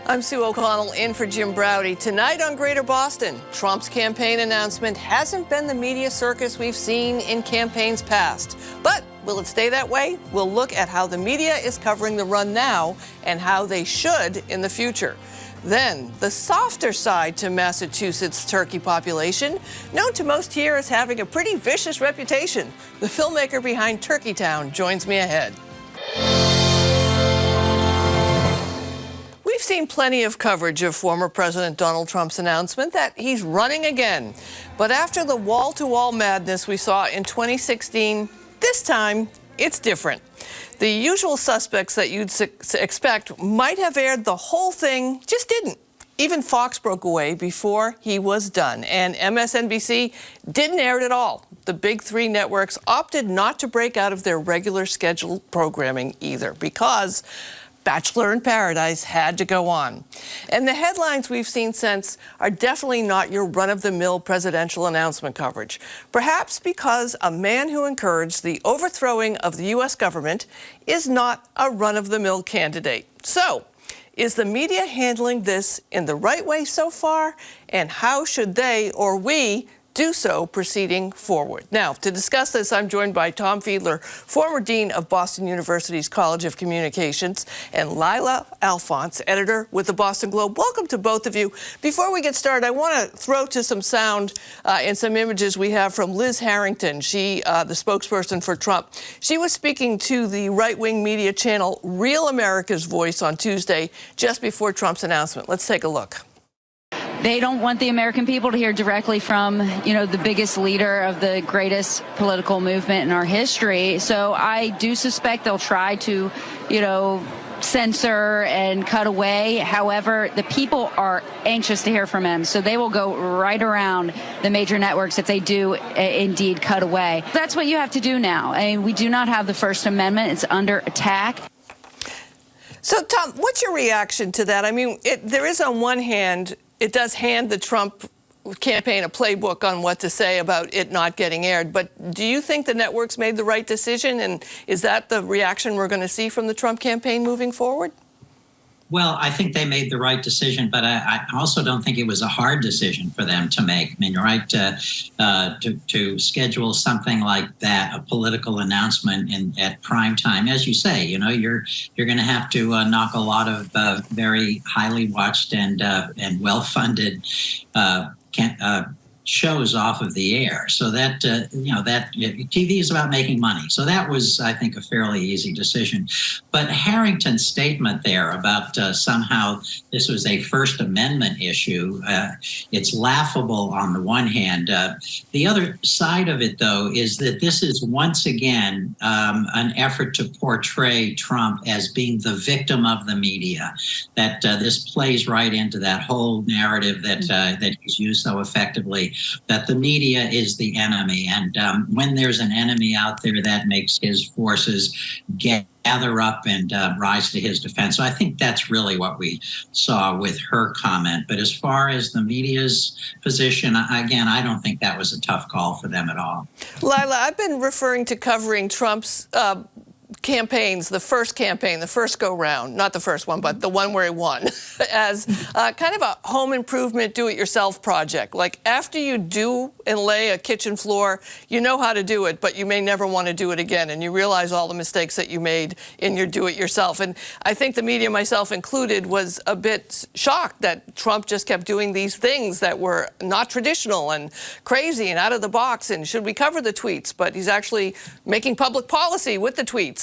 I'm Sue O'Connell in for Jim Browdy. Tonight on Greater Boston, Trump's campaign announcement hasn't been the media circus we've seen in campaigns past. But will it stay that way? We'll look at how the media is covering the run now and how they should in the future. Then, the softer side to Massachusetts' turkey population, known to most here as having a pretty vicious reputation. The filmmaker behind Turkey Town joins me ahead. We've seen plenty of coverage of former President Donald Trump's announcement that he's running again. But after the wall-to-wall madness we saw in 2016, this time it's different. The usual suspects that you'd expect might have aired the whole thing, just didn't. Even Fox broke away before he was done, and MSNBC didn't air it at all. The big three networks opted not to break out of their regular scheduled programming either, because Bachelor in Paradise had to go on. And the headlines we've seen since are definitely not your run-of-the-mill presidential announcement coverage. Perhaps because a man who encouraged the overthrowing of the U.S. government is not a run-of-the-mill candidate. So, is the media handling this in the right way so far? And how should they, or we, do so proceeding forward? Now, to discuss this, I'm joined by Tom Fiedler, former dean of Boston University's College of Communications, and Lylah Alphonse, editor with the Boston Globe. Welcome to both of you. Before we get started, I want to throw to some sound and some images we have from Liz Harrington, the spokesperson for Trump. She was speaking to the right-wing media channel Real America's Voice on Tuesday, just before Trump's announcement. Let's take a look. They don't want the American people to hear directly from, the biggest leader of the greatest political movement in our history. So I do suspect they'll try to, censor and cut away. However, the people are anxious to hear from him, so they will go right around the major networks if they do indeed cut away. That's what you have to do now. I mean, we do not have the First Amendment. It's under attack. So, Tom, what's your reaction to that? I mean, there is on one hand, it does hand the Trump campaign a playbook on what to say about it not getting aired. But do you think the networks made the right decision? And is that the reaction we're going to see from the Trump campaign moving forward? Well, I think they made the right decision, but I also don't think it was a hard decision for them to make. I mean, you're right to schedule something like that, a political announcement at prime time. As you say, you're going to have to knock a lot of very highly watched and well-funded shows off of the air. So that, TV is about making money. So that was, I think, a fairly easy decision. But Harrington's statement there about somehow this was a First Amendment issue, it's laughable on the one hand. The other side of it, though, is that this is once again an effort to portray Trump as being the victim of the media, that this plays right into that whole narrative that he's used so effectively, that the media is the enemy. And when there's an enemy out there, that makes his forces gather up and rise to his defense. So I think that's really what we saw with her comment. But as far as the media's position, again, I don't think that was a tough call for them at all. Lylah, I've been referring to covering Trump's campaigns, the first campaign, the first go-round, not the first one, but the one where he won, as kind of a home improvement, do-it-yourself project. Like, after you do and lay a kitchen floor, you know how to do it, but you may never want to do it again, and you realize all the mistakes that you made in your do-it-yourself. And I think the media, myself included, was a bit shocked that Trump just kept doing these things that were not traditional and crazy and out of the box, and should we cover the tweets? But he's actually making public policy with the tweets.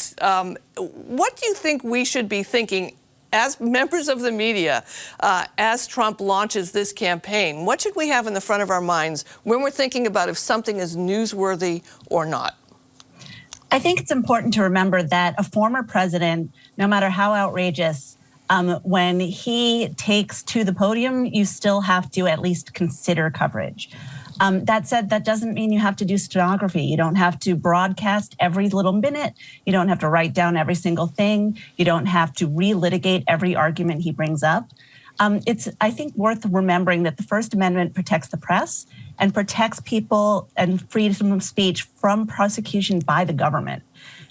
What do you think we should be thinking as members of the media as Trump launches this campaign? What should we have in the front of our minds when we're thinking about if something is newsworthy or not? I think it's important to remember that a former president, no matter how outrageous, when he takes to the podium, you still have to at least consider coverage. That said, that doesn't mean you have to do stenography. You don't have to broadcast every little minute. You don't have to write down every single thing. You don't have to relitigate every argument he brings up. It's, I think, worth remembering that the First Amendment protects the press and protects people and freedom of speech from prosecution by the government.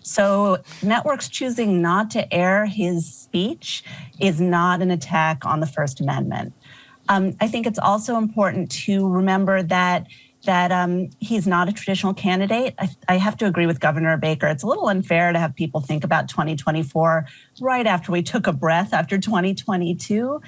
So networks choosing not to air his speech is not an attack on the First Amendment. I think it's also important to remember that he's not a traditional candidate. I have to agree with Governor Baker. It's a little unfair to have people think about 2024 right after we took a breath after 2022.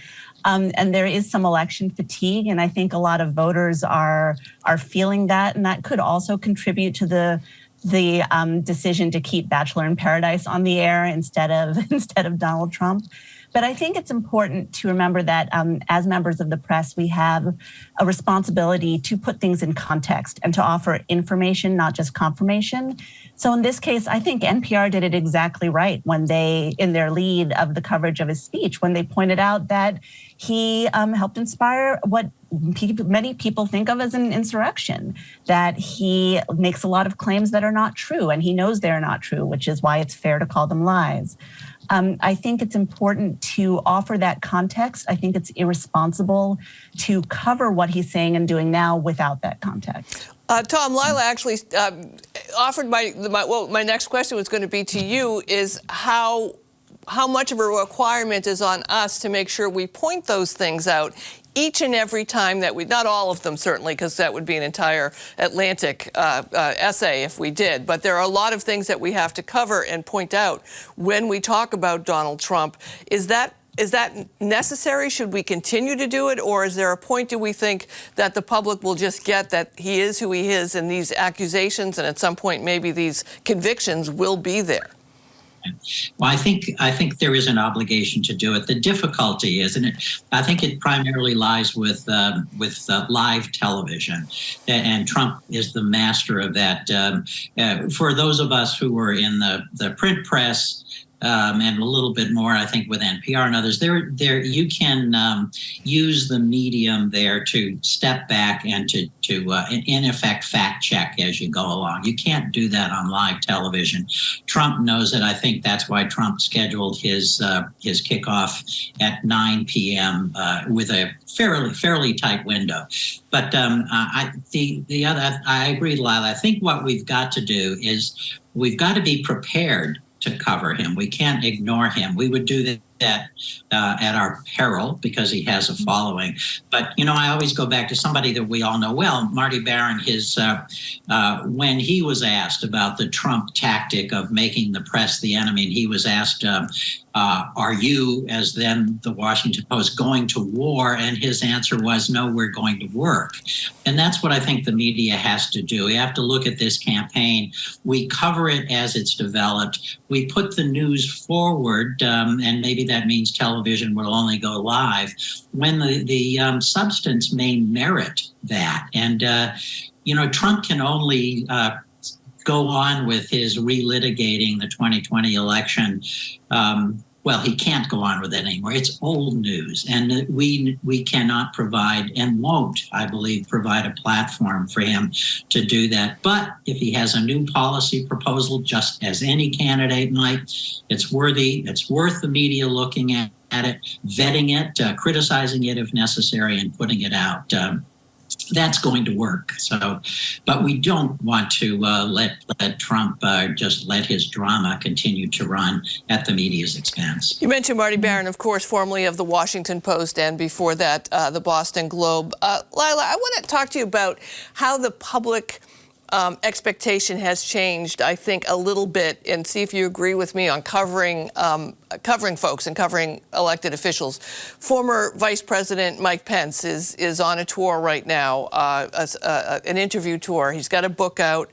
And there is some election fatigue, and I think a lot of voters are feeling that, and that could also contribute to the decision to keep Bachelor in Paradise on the air instead of Donald Trump. But I think it's important to remember that as members of the press, we have a responsibility to put things in context and to offer information, not just confirmation. So in this case, I think NPR did it exactly right when they, in their lead of the coverage of his speech, when they pointed out that he helped inspire what many people think of as an insurrection, that he makes a lot of claims that are not true, and he knows they're not true, which is why it's fair to call them lies. I think it's important to offer that context. I think it's irresponsible to cover what he's saying and doing now without that context. Tom, Lylah actually offered my next question was going to be to you is how much of a requirement is on us to make sure we point those things out each and every time that we, not all of them certainly, because that would be an entire Atlantic essay if we did, but there are a lot of things that we have to cover and point out when we talk about Donald Trump. Is that necessary? Should we continue to do it? Or is there a point, do we think, that the public will just get that he is who he is and these accusations and at some point maybe these convictions will be there? Well, I think there is an obligation to do it. The difficulty is, and I think it primarily lies with live television, and Trump is the master of that. For those of us who were in the print press, and a little bit more, I think, with NPR and others, there you can use the medium there to step back and to in effect fact check as you go along. You can't do that on live television. Trump knows it. I think that's why Trump scheduled his kickoff at 9 p.m. With a fairly tight window. But I agree, Lylah. I think what we've got to do is we've got to be prepared to cover him. We can't ignore him. We would do that at our peril because he has a following. But, I always go back to somebody that we all know well, Marty Barron, when he was asked about the Trump tactic of making the press the enemy, and he was asked, are you, as then the Washington Post, going to war? And his answer was, no, we're going to work. And that's what I think the media has to do. We have to look at this campaign. We cover it as it's developed. We put the news forward, and maybe that means television will only go live when the substance may merit that. And, Trump can only go on with his relitigating the 2020 election. Well, he can't go on with it anymore. It's old news, and we cannot provide and won't, I believe, provide a platform for him to do that. But if he has a new policy proposal, just as any candidate might, it's worth the media looking at it, vetting it, criticizing it if necessary, and putting it out. That's going to work. So, but we don't want to let Trump just let his drama continue to run at the media's expense. You mentioned Marty Barron, of course, formerly of the Washington Post, and before that, the Boston Globe. Lylah, I want to talk to you about how the public expectation has changed, I think, a little bit, and see if you agree with me on covering folks and covering elected officials. Former Vice President Mike Pence is on a tour right now, an interview tour. He's got a book out.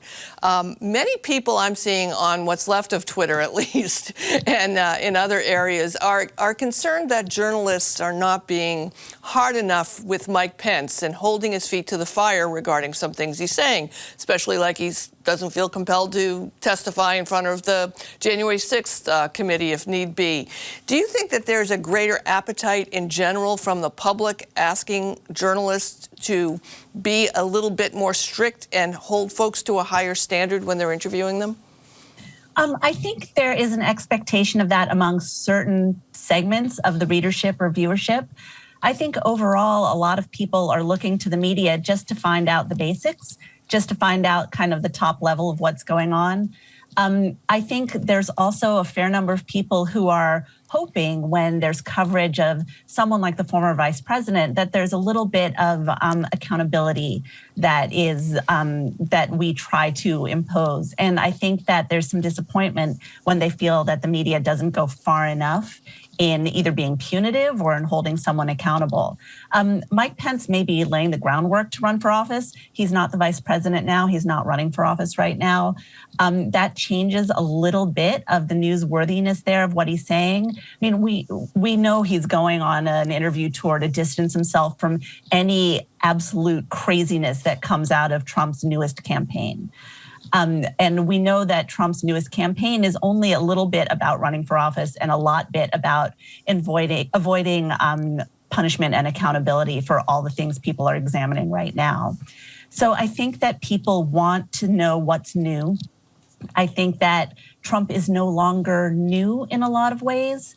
Many people I'm seeing on what's left of Twitter, at least, and in other areas, are concerned that journalists are not being hard enough with Mike Pence and holding his feet to the fire regarding some things he's saying, especially like he doesn't feel compelled to testify in front of the January 6th committee if need be. Do you think that there's a greater appetite in general from the public asking journalists to be a little bit more strict and hold folks to a higher standard when they're interviewing them? I think there is an expectation of that among certain segments of the readership or viewership. I think overall, a lot of people are looking to the media just to find out the basics, just to find out kind of the top level of what's going on. I think there's also a fair number of people who are hoping when there's coverage of someone like the former vice president that there's a little bit of accountability that is that we try to impose. And I think that there's some disappointment when they feel that the media doesn't go far enough in either being punitive or in holding someone accountable. Mike Pence may be laying the groundwork to run for office. He's not the vice president now. He's not running for office right now. That changes a little bit of the newsworthiness there of what he's saying. I mean, we know he's going on an interview tour to distance himself from any absolute craziness that comes out of Trump's newest campaign. And we know that Trump's newest campaign is only a little bit about running for office and a lot bit about avoiding punishment and accountability for all the things people are examining right now. So I think that people want to know what's new. I think that Trump is no longer new in a lot of ways.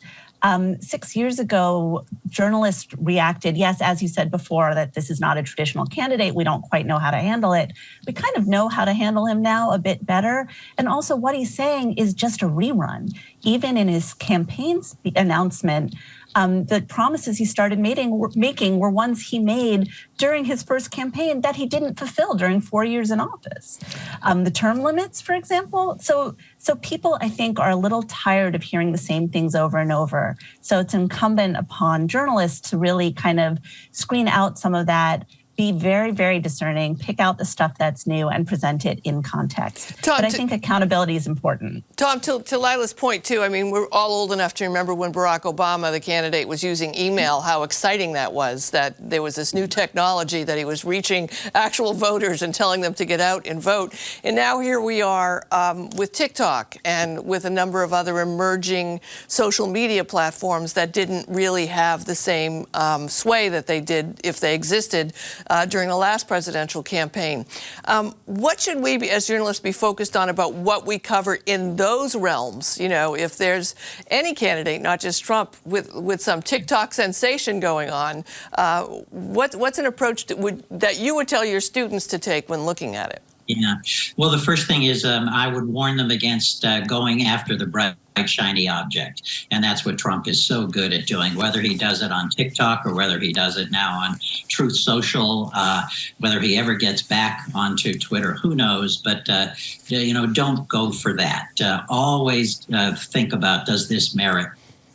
6 years ago, journalists reacted, yes, as you said before, that this is not a traditional candidate. We don't quite know how to handle it. We kind of know how to handle him now a bit better. And also what he's saying is just a rerun. Even in his campaign announcement, the promises he started making were ones he made during his first campaign that he didn't fulfill during 4 years in office. The term limits, for example. So people, I think, are a little tired of hearing the same things over and over. So it's incumbent upon journalists to really kind of screen out some of that, be very, very discerning, pick out the stuff that's new and present it in context. But I think accountability is important. Tom, to Lylah's point, too, I mean, we're all old enough to remember when Barack Obama, the candidate, was using email, how exciting that was, that there was this new technology that he was reaching actual voters and telling them to get out and vote. And now here we are with TikTok and with a number of other emerging social media platforms that didn't really have the same sway that they did if they existed during the last presidential campaign. What should we, as journalists, be focused on about what we cover in those realms? You know, if there's any candidate, not just Trump, with some TikTok sensation going on, what's an approach that you would tell your students to take when looking at it? Yeah. Well, the first thing is I would warn them against going after the bright, shiny object. And that's what Trump is so good at doing, whether he does it on TikTok or whether he does it now on Truth Social, whether he ever gets back onto Twitter, who knows? But, don't go for that. Always think about, does this merit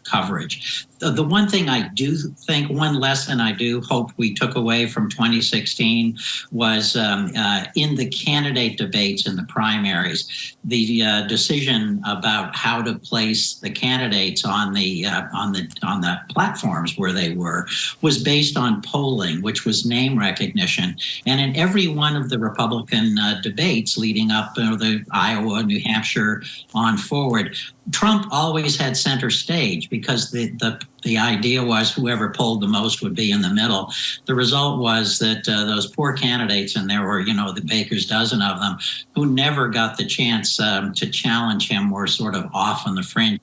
coverage? The one thing I do think, one lesson I do hope we took away from 2016 was in the candidate debates in the primaries, the decision about how to place the candidates on the platforms where they were was based on polling, which was name recognition. And in every one of the Republican debates leading up to the Iowa, New Hampshire on forward, Trump always had center stage because the idea was whoever polled the most would be in the middle. The result was that those poor candidates, and there were, the baker's dozen of them, who never got the chance to challenge him, were sort of off on the fringes.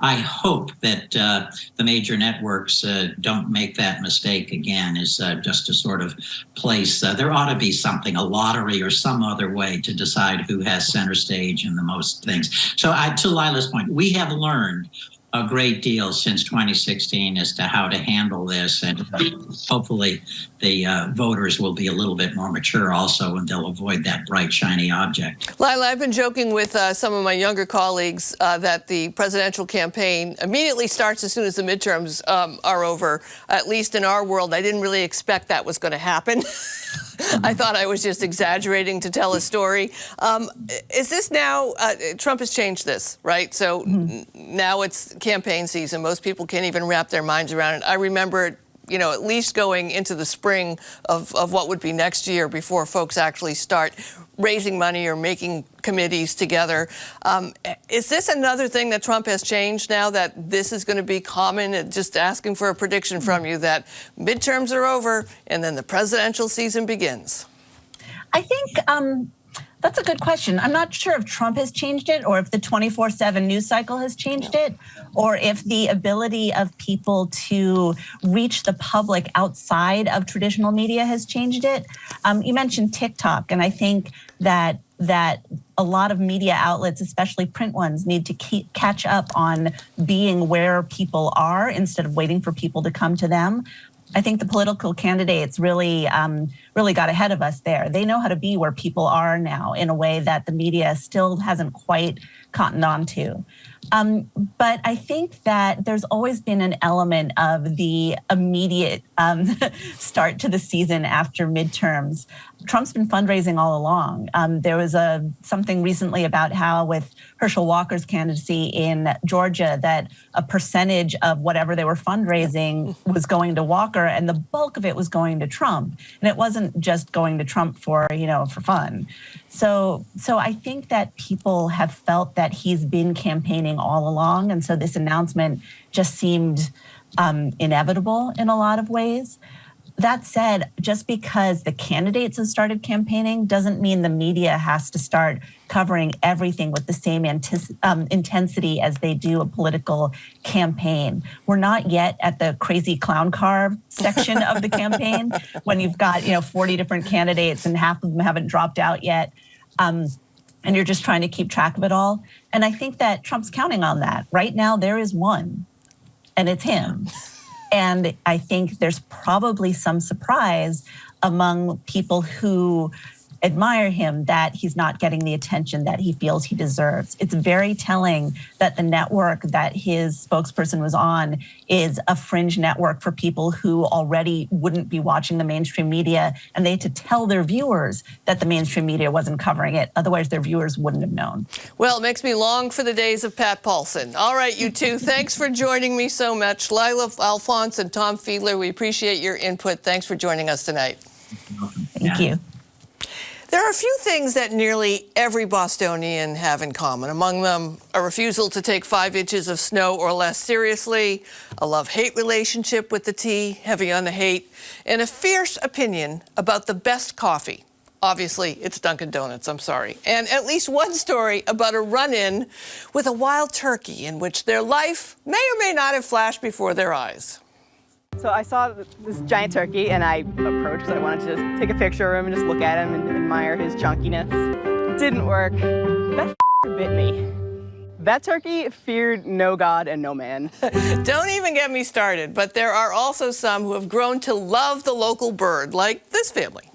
I hope that the major networks don't make that mistake again, is just to sort of place, there ought to be something, a lottery or some other way to decide who has center stage and the most things. So to Lylah's point, we have learned a great deal since 2016 as to how to handle this, and hopefully the voters will be a little bit more mature also, and they'll avoid that bright, shiny object. Lylah, I've been joking with some of my younger colleagues that the presidential campaign immediately starts as soon as the midterms are over, at least in our world. I didn't really expect that was going to happen. I thought I was just exaggerating to tell a story. Is this now, Trump has changed this, right? So now it's campaign season. Most people can't even wrap their minds around it. I remember, at least going into the spring of what would be next year before folks actually start raising money or making committees together. Is this another thing that Trump has changed now, that this is going to be common? Just asking for a prediction from you that midterms are over and then the presidential season begins. I think that's a good question. I'm not sure if Trump has changed it, or if the 24/7 news cycle has changed it, or if the ability of people to reach the public outside of traditional media has changed it. You mentioned TikTok, and I think that that a lot of media outlets, especially print ones, need to catch up on being where people are instead of waiting for people to come to them. I think the political candidates really got ahead of us there. They know how to be where people are now in a way that the media still hasn't quite cottoned on to. But I think that there's always been an element of the immediate start to the season after midterms. Trump's been fundraising all along. There was something recently about how with Herschel Walker's candidacy in Georgia that a percentage of whatever they were fundraising was going to Walker and the bulk of it was going to Trump. And it wasn't just going to Trump for fun. So I think that people have felt that he's been campaigning all along. And so this announcement just seemed inevitable in a lot of ways. That said, just because the candidates have started campaigning doesn't mean the media has to start covering everything with the same intensity as they do a political campaign. We're not yet at the crazy clown car section of the campaign when you've got 40 different candidates and half of them haven't dropped out yet. And you're just trying to keep track of it all. And I think that Trump's counting on that. Right now, there is one, and it's him. And I think there's probably some surprise among people who admire him that he's not getting the attention that he feels he deserves. It's very telling that the network that his spokesperson was on is a fringe network for people who already wouldn't be watching the mainstream media, and they had to tell their viewers that the mainstream media wasn't covering it. Otherwise, their viewers wouldn't have known. Well, it makes me long for the days of Pat Paulson. All right, you two, thanks for joining me so much. Lylah Alphonse and Tom Fiedler, we appreciate your input. Thanks for joining us tonight. Thank you. There are a few things that nearly every Bostonian have in common. Among them, a refusal to take 5 inches of snow or less seriously, a love-hate relationship with the tea, heavy on the hate, and a fierce opinion about the best coffee. Obviously, it's Dunkin' Donuts, I'm sorry. And at least one story about a run-in with a wild turkey in which their life may or may not have flashed before their eyes. So I saw this giant turkey and I approached because I wanted to just take a picture of him and just look at him and admire his chunkiness. Didn't work. That bit me. That turkey feared no God and no man. Don't even get me started, but there are also some who have grown to love the local bird, like this family.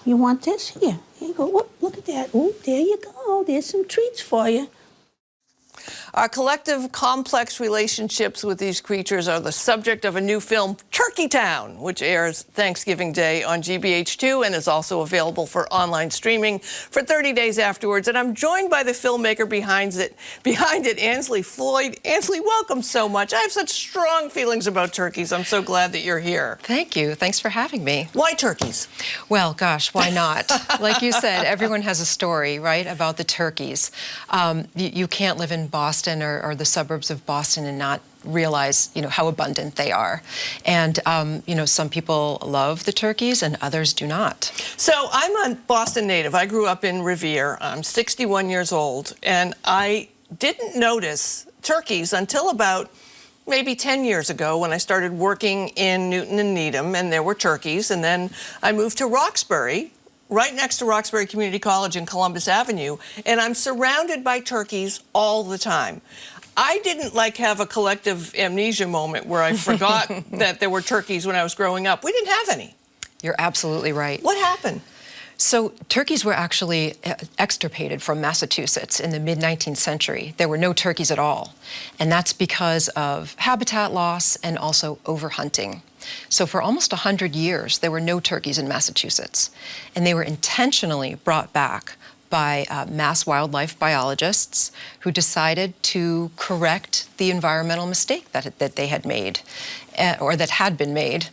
You want this? Here you go. Whoop, look at that. Oh, there you go. There's some treats for you. Our collective complex relationships with these creatures are the subject of a new film, Turkey Town, which airs Thanksgiving Day on GBH2 and is also available for online streaming for 30 days afterwards. And I'm joined by the filmmaker behind it, Aynsley Floyd. Aynsley, welcome so much. I have such strong feelings about turkeys. I'm so glad that you're here. Thank you. Thanks for having me. Why turkeys? Well, gosh, why not? Like you said, everyone has a story, right, about the turkeys. You can't live in Boston or the suburbs of Boston and not realize, how abundant they are. And, some people love the turkeys and others do not. So I'm a Boston native. I grew up in Revere. I'm 61 years old, and I didn't notice turkeys until about maybe 10 years ago when I started working in Newton and Needham, and there were turkeys. And then I moved to Roxbury, right next to Roxbury Community College in Columbus Avenue, and I'm surrounded by turkeys all the time. I didn't have a collective amnesia moment where I forgot that there were turkeys when I was growing up. We didn't have any. You're absolutely right. What happened? So turkeys were actually extirpated from Massachusetts in the mid-19th century. There were no turkeys at all, and that's because of habitat loss and also overhunting. So for almost 100 years, there were no turkeys in Massachusetts, and they were intentionally brought back by mass wildlife biologists who decided to correct the environmental mistake that they had made, or that had been made,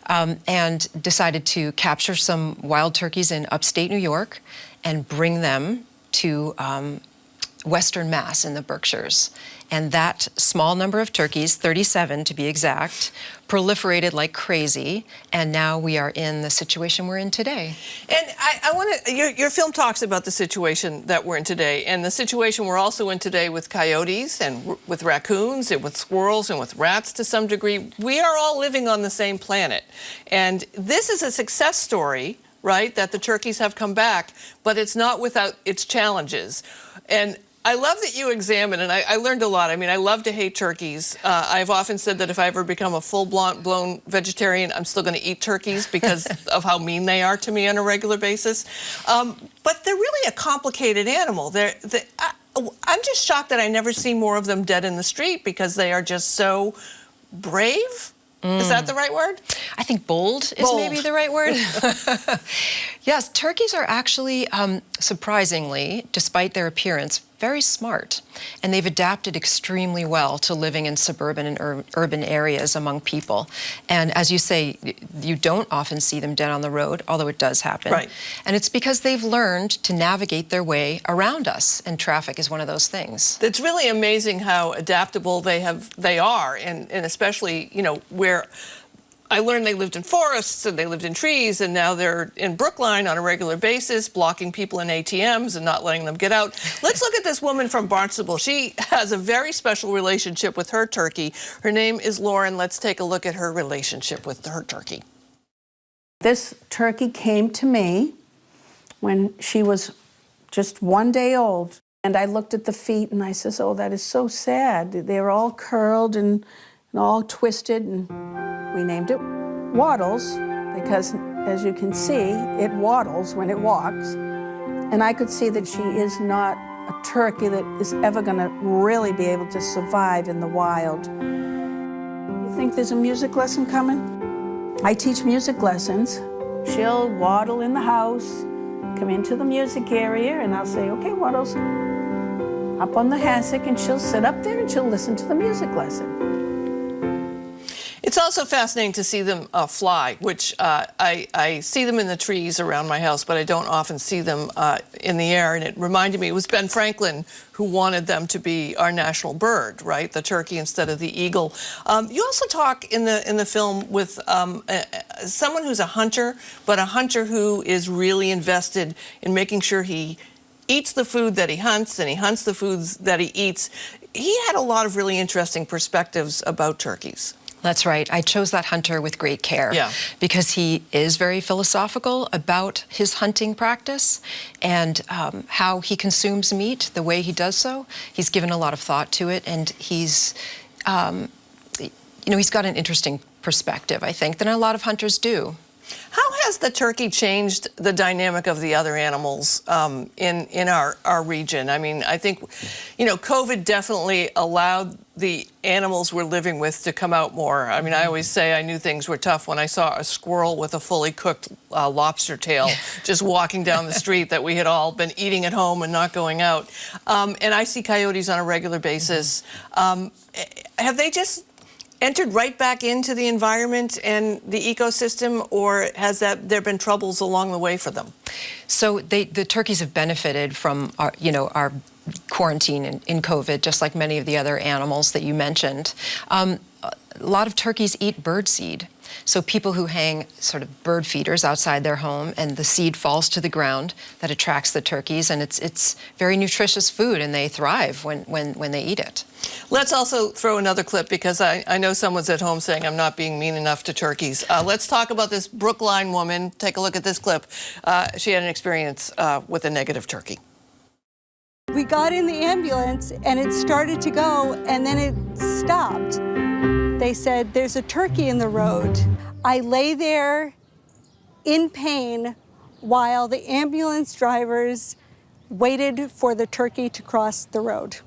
and decided to capture some wild turkeys in upstate New York and bring them to Western Mass in the Berkshires. And that small number of turkeys, 37 to be exact, proliferated like crazy, and now we are in the situation we're in today. And I want to, your film talks about the situation that we're in today, and the situation we're also in today with coyotes and with raccoons and with squirrels and with rats to some degree. We are all living on the same planet. And this is a success story, right? That the turkeys have come back, but it's not without its challenges. And I love that you examine, and I learned a lot. I mean, I love to hate turkeys. I've often said that if I ever become a full-blown vegetarian, I'm still going to eat turkeys because of how mean they are to me on a regular basis. But they're really a complicated animal. I'm just shocked that I never see more of them dead in the street because they are just so brave. Is that the right word? I think bold is maybe the right word. Yes, turkeys are actually, surprisingly, despite their appearance, very smart. And they've adapted extremely well to living in suburban and urban areas among people. And as you say, you don't often see them dead on the road, although it does happen. Right. And it's because they've learned to navigate their way around us. And traffic is one of those things. It's really amazing how adaptable they are, and especially, you know, where I learned they lived in forests and they lived in trees, and now they're in Brookline on a regular basis, blocking people in ATMs and not letting them get out. Let's look at this woman from Barnstable. She has a very special relationship with her turkey. Her name is Lauren. Let's take a look at her relationship with her turkey. This turkey came to me when she was just 1 day old. And I looked at the feet and I says, oh, that is so sad. They're all curled and all twisted. And we named it Waddles because, as you can see, it waddles when it walks. And I could see that she is not a turkey that is ever going to really be able to survive in the wild. You think there's a music lesson coming? I teach music lessons. She'll waddle in the house, come into the music area, and I'll say, okay, Waddles, up on the hassock, and she'll sit up there and she'll listen to the music lesson. It's also fascinating to see them fly, which I see them in the trees around my house, but I don't often see them in the air. And it reminded me, it was Ben Franklin who wanted them to be our national bird, right? The turkey instead of the eagle. You also talk in the film with someone who's a hunter, but a hunter who is really invested in making sure he eats the food that he hunts and he hunts the foods that he eats. He had a lot of really interesting perspectives about turkeys. That's right. I chose that hunter with great care because he is very philosophical about his hunting practice and how he consumes meat, the way he does so. He's given a lot of thought to it, and he's, you know, he's got an interesting perspective, I think, than a lot of hunters do. How has the turkey changed the dynamic of the other animals in our region? I mean, I think, you know, COVID definitely allowed the animals we're living with to come out more. I mean, I always say I knew things were tough when I saw a squirrel with a fully cooked lobster tail just walking down the street that we had all been eating at home and not going out. And I see coyotes on a regular basis. Have they just entered right back into the environment and the ecosystem, or has there been troubles along the way for them? So the turkeys have benefited from our, you know, our quarantine in COVID, just like many of the other animals that you mentioned. A lot of turkeys eat bird seed. So people who hang sort of bird feeders outside their home and the seed falls to the ground, that attracts the turkeys, and it's very nutritious food, and they thrive when they eat it. Let's also throw another clip because I know someone's at home saying I'm not being mean enough to turkeys. Let's talk about this Brookline woman. Take a look at this clip. She had an experience with a negative turkey. We got in the ambulance and it started to go and then it stopped. They said, there's a turkey in the road. I lay there in pain while the ambulance drivers waited for the turkey to cross the road.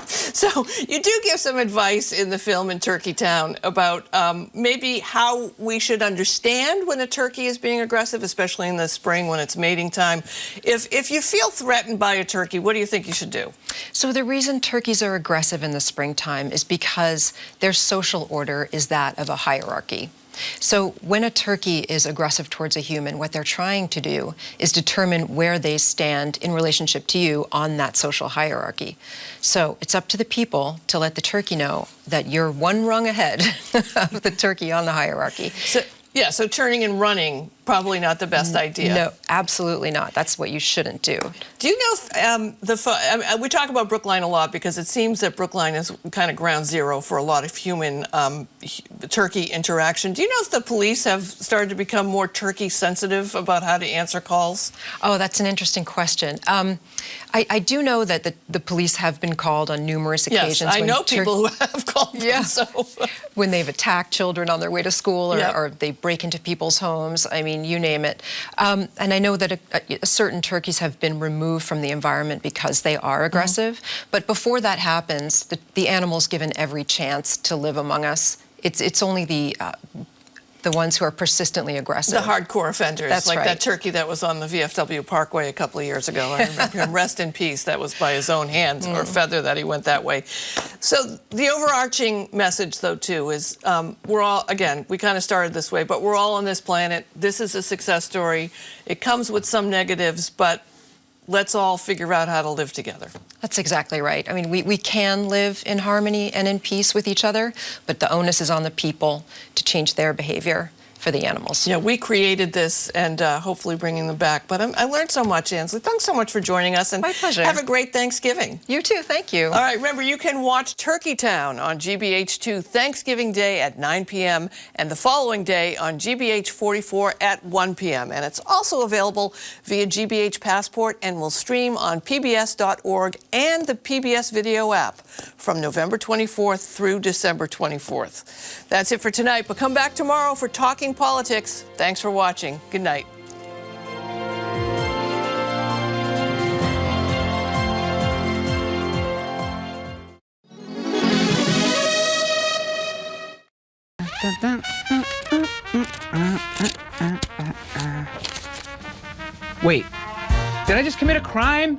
So you do give some advice in the film in Turkey Town about maybe how we should understand when a turkey is being aggressive, especially in the spring when it's mating time. If you feel threatened by a turkey, what do you think you should do? So the reason turkeys are aggressive in the springtime is because their social order is that of a hierarchy. So when a turkey is aggressive towards a human, what they're trying to do is determine where they stand in relationship to you on that social hierarchy. So it's up to the people to let the turkey know that you're one rung ahead of the turkey on the hierarchy. So, yeah, so turning and running probably not the best idea. No, absolutely not. That's what you shouldn't do. Do you know we talk about Brookline a lot because it seems that Brookline is kind of ground zero for a lot of human turkey interaction. Do you know if the police have started to become more turkey sensitive about how to answer calls? Oh, that's an interesting question. I do know that the police have been called on numerous occasions. Yes, I know people who have called them, yeah. so. When they've attacked children on their way to school, or, Yep. or they break into people's homes. I mean, you name it. And I know that certain turkeys have been removed from the environment because they are aggressive. But before that happens, the animal's given every chance to live among us. It's only the ones who are persistently aggressive. The hardcore offenders, That's like right. that turkey that was on the VFW Parkway a couple of years ago. I remember him, rest in peace. That was by his own hand or feather that he went that way. So the overarching message, though, too, is we're all, again, we kind of started this way, but we're all on this planet. This is a success story. It comes with some negatives, but let's all figure out how to live together. That's exactly right. I mean, we can live in harmony and in peace with each other, but the onus is on the people to change their behavior for the animals. Yeah, we created this and hopefully bringing them back. But I learned so much, Aynsley. Thanks so much for joining us. And my pleasure. Have a great Thanksgiving. You too, thank you. All right, remember, you can watch Turkey Town on GBH2 Thanksgiving Day at 9 p.m. and the following day on GBH 44 at 1 p.m. And it's also available via GBH Passport and will stream on pbs.org and the PBS video app from November 24th through December 24th. That's it for tonight, but come back tomorrow for Talking Politics. Thanks for watching. Good night. Wait, did I just commit a crime?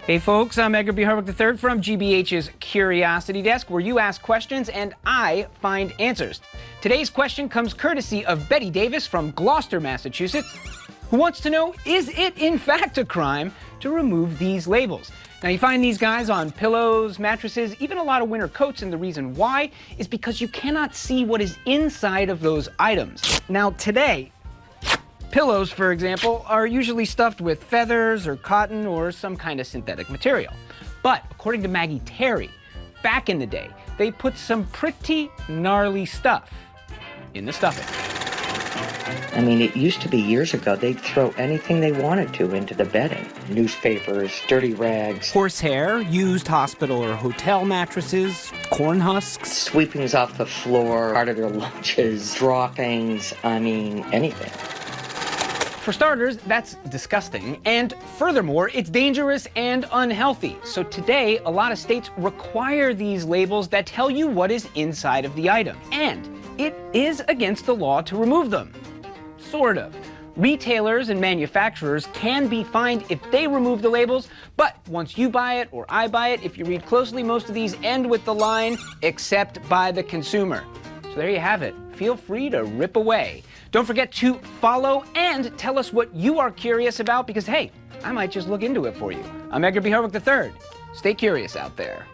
Hey folks, I'm Edgar B. Harwick III from GBH's Curiosity Desk, where you ask questions and I find answers. Today's question comes courtesy of Betty Davis from Gloucester, Massachusetts, who wants to know, is it in fact a crime to remove these labels? Now you find these guys on pillows, mattresses, even a lot of winter coats, and the reason why is because you cannot see what is inside of those items. Now today, pillows, for example, are usually stuffed with feathers or cotton or some kind of synthetic material. But according to Maggie Terry, back in the day, they put some pretty gnarly stuff in the stuffing. I mean, it used to be years ago, they'd throw anything they wanted to into the bedding. Newspapers, dirty rags. Horsehair, used hospital or hotel mattresses, corn husks. Sweepings off the floor, part of their lunches, droppings, I mean, anything. For starters, that's disgusting, and furthermore, it's dangerous and unhealthy. So today, a lot of states require these labels that tell you what is inside of the item. And it is against the law to remove them. Sort of. Retailers and manufacturers can be fined if they remove the labels, but once you buy it or I buy it, if you read closely, most of these end with the line, except by the consumer. So there you have it. Feel free to rip away. Don't forget to follow and tell us what you are curious about because, hey, I might just look into it for you. I'm Edgar B. Harwick III. Stay curious out there.